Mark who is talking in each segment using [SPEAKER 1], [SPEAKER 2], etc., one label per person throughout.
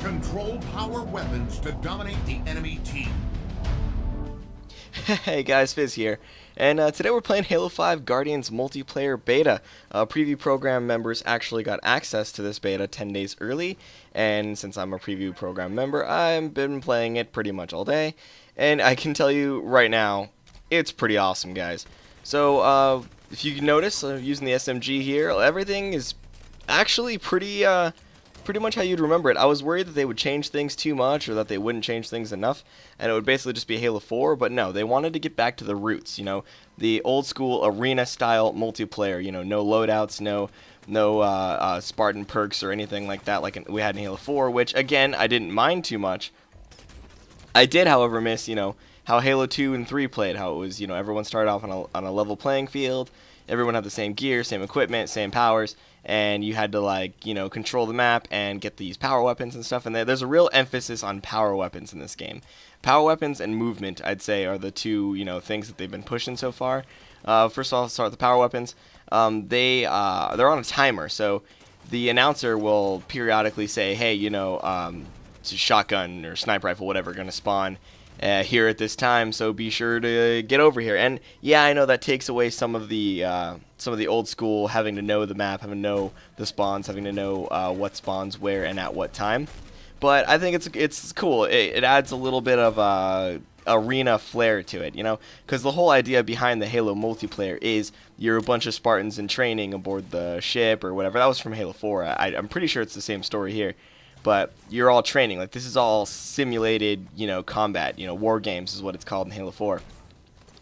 [SPEAKER 1] Control power weapons to dominate the enemy team.
[SPEAKER 2] Hey guys, Fizz here, and today we're playing Halo 5 Guardians multiplayer beta. Preview program members actually got access to this beta 10 days early, and since I'm a preview program member, I've been playing it pretty much all day, and I can tell you right now, it's pretty awesome, guys. So, if you notice, using the SMG here, everything is actually pretty much how you'd remember it. I was worried that they would change things too much or that they wouldn't change things enough, and it would basically just be Halo 4, but no, they wanted to get back to the roots, you know, the old school arena style multiplayer, you know, no loadouts, no Spartan perks or anything like that like we had in Halo 4, which again, I didn't mind too much. I did, however, miss, you know, how Halo 2 and 3 played, how it was, you know, everyone started off on a level playing field, everyone had the same gear, same equipment, same powers, and you had to, like, you know, control the map and get these power weapons and stuff, and there's a real emphasis on power weapons in this game. Power weapons and movement, I'd say, are the two, you know, things that they've been pushing so far. First of all, I'll start with the power weapons. They're on a timer, so the announcer will periodically say, hey, you know, it's a shotgun or sniper rifle, whatever, going to spawn here at this time, so be sure to get over here. And yeah, I know that takes away some of the old school having to know the map, having to know the spawns, having to know what spawns where and at what time. But I think it's cool. It adds a little bit of arena flair to it, you know, because the whole idea behind the Halo multiplayer is you're a bunch of Spartans in training aboard the ship or whatever. That was from Halo 4. I'm pretty sure it's the same story here. But you're all training. Like, this is all simulated, you know, combat. You know, war games is what it's called in Halo 4.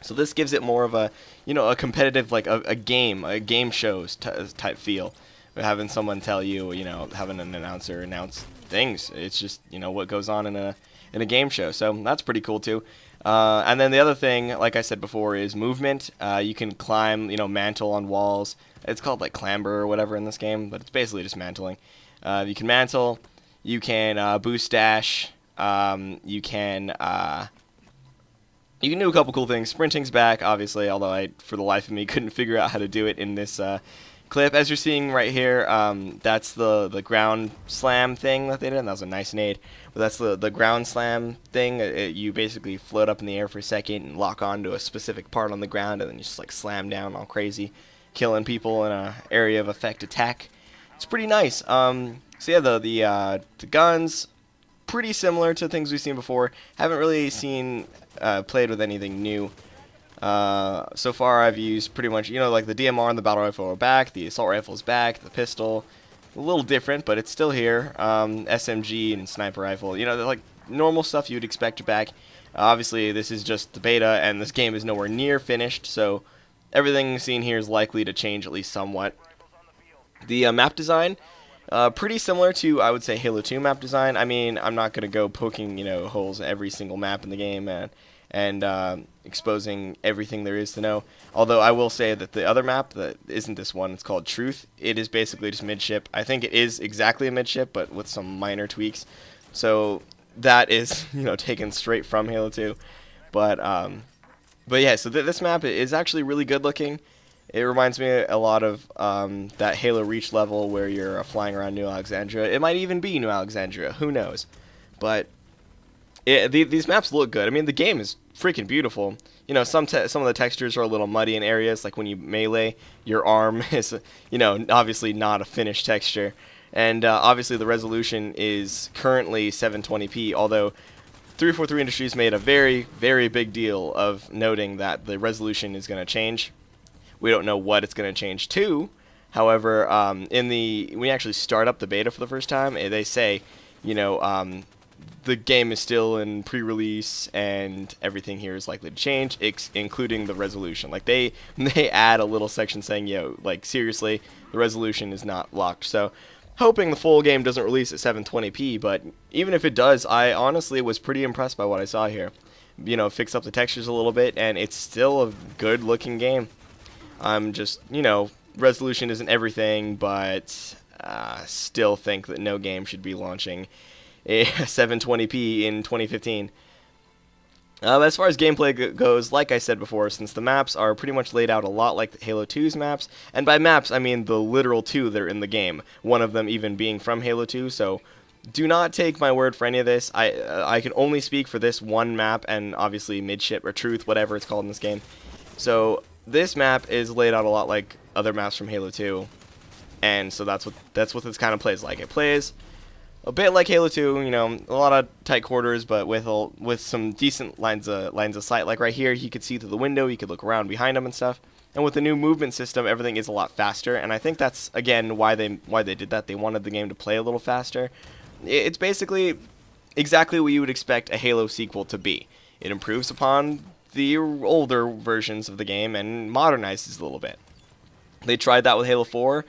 [SPEAKER 2] So this gives it more of a, you know, a competitive, like a game shows type feel. Having someone tell you, you know, having an announcer announce things. It's just, you know, what goes on in a game show. So that's pretty cool too. And then the other thing, like I said before, is movement. You can climb, you know, mantle on walls. It's called like clamber or whatever in this game, but it's basically just mantling. You can mantle. You can boost dash. You can do a couple cool things. Sprinting's back, obviously, although I, for the life of me, couldn't figure out how to do it in this clip. As you're seeing right here, that's the ground slam thing that they did. That was a nice nade. But that's the ground slam thing. You basically float up in the air for a second and lock onto a specific part on the ground, and then you just like slam down all crazy, killing people in an area of effect attack. It's pretty nice. So yeah, the guns, pretty similar to things we've seen before. Haven't really played with anything new. So far I've used pretty much, you know, like the DMR and the battle rifle are back, the assault rifle is back, the pistol, a little different, but it's still here. SMG and sniper rifle, you know, like normal stuff you'd expect back. Obviously this is just the beta, and this game is nowhere near finished, so everything seen here is likely to change at least somewhat. The map design, pretty similar to, I would say, Halo 2 map design. I mean, I'm not going to go poking, you know, holes in every single map in the game and exposing everything there is to know. Although I will say that the other map that isn't this one, it's called Truth. It is basically just midship. I think it is exactly a midship, but with some minor tweaks. So that is, you know, taken straight from Halo 2. But yeah, so this map is actually really good looking. It reminds me a lot of that Halo Reach level where you're flying around New Alexandria. It might even be New Alexandria. Who knows? But these maps look good. I mean, the game is freaking beautiful. You know, some of the textures are a little muddy in areas. Like when you melee, your arm is, you know, obviously not a finished texture. And obviously the resolution is currently 720p, although 343 Industries made a very, very big deal of noting that the resolution is going to change. We don't know what it's going to change to. However, when you actually start up the beta for the first time, they say, you know, the game is still in pre-release and everything here is likely to change, including the resolution. Like they add a little section saying, yo, like seriously, the resolution is not locked. So hoping the full game doesn't release at 720p, but even if it does, I honestly was pretty impressed by what I saw here. You know, fix up the textures a little bit, and it's still a good looking game. I'm just, you know, resolution isn't everything, but still think that no game should be launching a 720p in 2015. As far as gameplay goes, like I said before, since the maps are pretty much laid out a lot like Halo 2's maps, and by maps I mean the literal two that are in the game, one of them even being from Halo 2, so do not take my word for any of this. I can only speak for this one map, and obviously Midship or Truth, whatever it's called in this game. So this map is laid out a lot like other maps from Halo 2, and so that's what this kind of plays like. It plays a bit like Halo 2, you know, a lot of tight quarters, but with some decent lines of sight. Like right here, you could see through the window, you could look around behind them and stuff. And with the new movement system, everything is a lot faster, and I think that's again why they did that. They wanted the game to play a little faster. It's basically exactly what you would expect a Halo sequel to be. It improves upon the older versions of the game and modernizes a little bit. They tried that with Halo 4,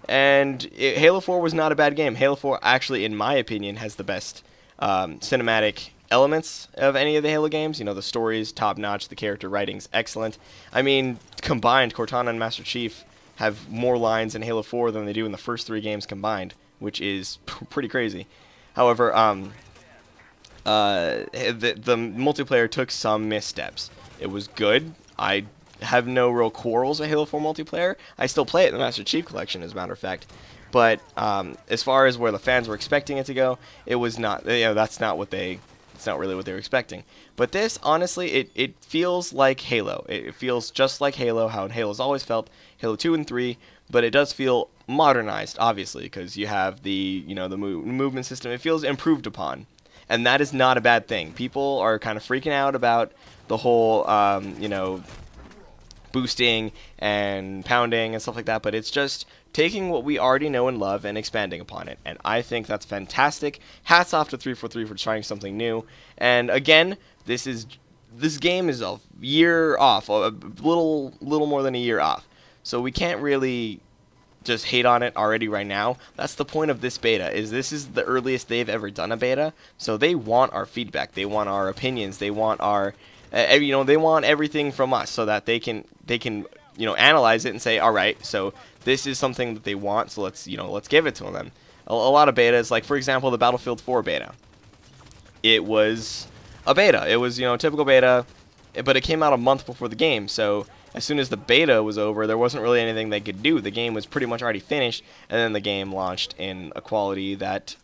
[SPEAKER 2] and Halo 4 was not a bad game. Halo 4 actually, in my opinion, has the best cinematic elements of any of the Halo games. You know, the story's top-notch, the character writing's excellent. I mean, combined, Cortana and Master Chief have more lines in Halo 4 than they do in the first 3 games combined, which is pretty crazy. However, the multiplayer took some missteps. It was good. I have no real quarrels with Halo 4 multiplayer. I still play it in the Master Chief Collection, as a matter of fact. But as far as where the fans were expecting it to go, it was not. You know, that's not really what they were expecting. But this, honestly, it feels like Halo. It feels just like Halo, how Halo's always felt. Halo 2 and 3, but it does feel modernized, obviously, because you have the movement system. It feels improved upon, and that is not a bad thing. People are kind of freaking out about the whole boosting and pounding and stuff like that, but it's just taking what we already know and love and expanding upon it, and I think that's fantastic. Hats off to 343 for trying something new. And again, this game is a year off, a little more than a year off, so we can't really just hate on it already right now. That's the point of this beta, is this is the earliest they've ever done a beta, so they want our feedback, they want our opinions, they want our they want everything from us, so that they can analyze it and say, all right, so this is something that they want, so let's give it to them. A lot of betas, like for example the Battlefield 4 beta, it was a beta. It was typical beta, but it came out a month before the game, so as soon as the beta was over, there wasn't really anything they could do. The game was pretty much already finished, and then the game launched in a quality that,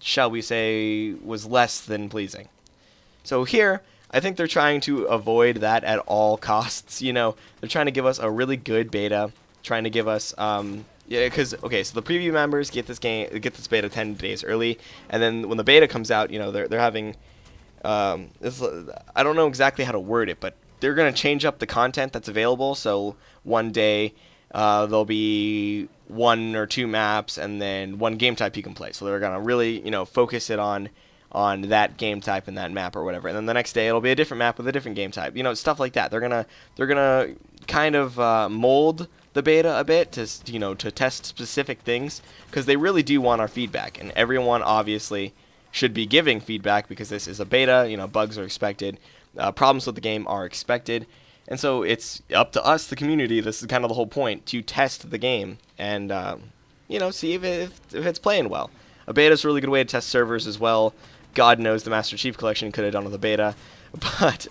[SPEAKER 2] shall we say, was less than pleasing. So here, I think they're trying to avoid that at all costs. They're trying to give us a really good beta, trying to give us, because okay, so the preview members get this beta 10 days early, and then when the beta comes out, they're having, I don't know exactly how to word it, but they're going to change up the content that's available. So one day there'll be 1 or 2 maps and then 1 game type you can play. So they're going to really, focus it on that game type and that map or whatever. And then the next day it'll be a different map with a different game type. Stuff like that. They're going to kind of mold the beta a bit to to test specific things, because they really do want our feedback, and everyone obviously should be giving feedback because this is a beta. Bugs are expected. Problems with the game are expected, and so it's up to us, the community. This is kind of the whole point, to test the game and see if it's playing well. A beta is a really good way to test servers as well. God knows the Master Chief Collection could have done with a beta, but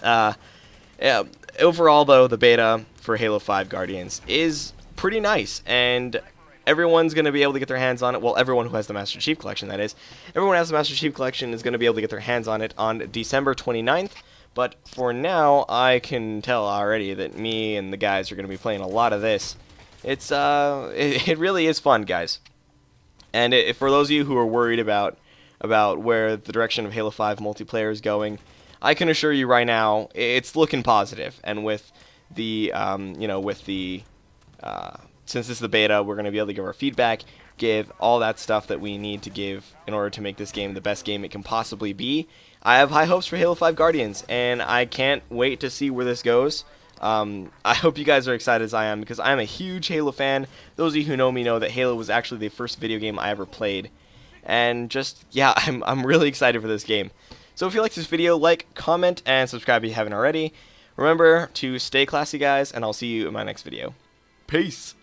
[SPEAKER 2] yeah, overall though, the beta for Halo 5 Guardians is pretty nice, and everyone's going to be able to get their hands on it. Well, everyone who has the Master Chief Collection, that is. Everyone who has the Master Chief Collection is going to be able to get their hands on it on December 29th. But for now, I can tell already that me and the guys are going to be playing a lot of this. It really is fun, guys. And for those of you who are worried about where the direction of Halo 5 multiplayer is going, I can assure you right now, it's looking positive. And with the, since this is the beta, we're going to be able to give our feedback, give all that stuff that we need to give in order to make this game the best game it can possibly be. I have high hopes for Halo 5 Guardians, and I can't wait to see where this goes. I hope you guys are excited as I am, because I'm a huge Halo fan. Those of you who know me know that Halo was actually the first video game I ever played. And just, yeah, I'm really excited for this game. So if you like this video, like, comment, and subscribe if you haven't already. Remember to stay classy, guys, and I'll see you in my next video. Peace!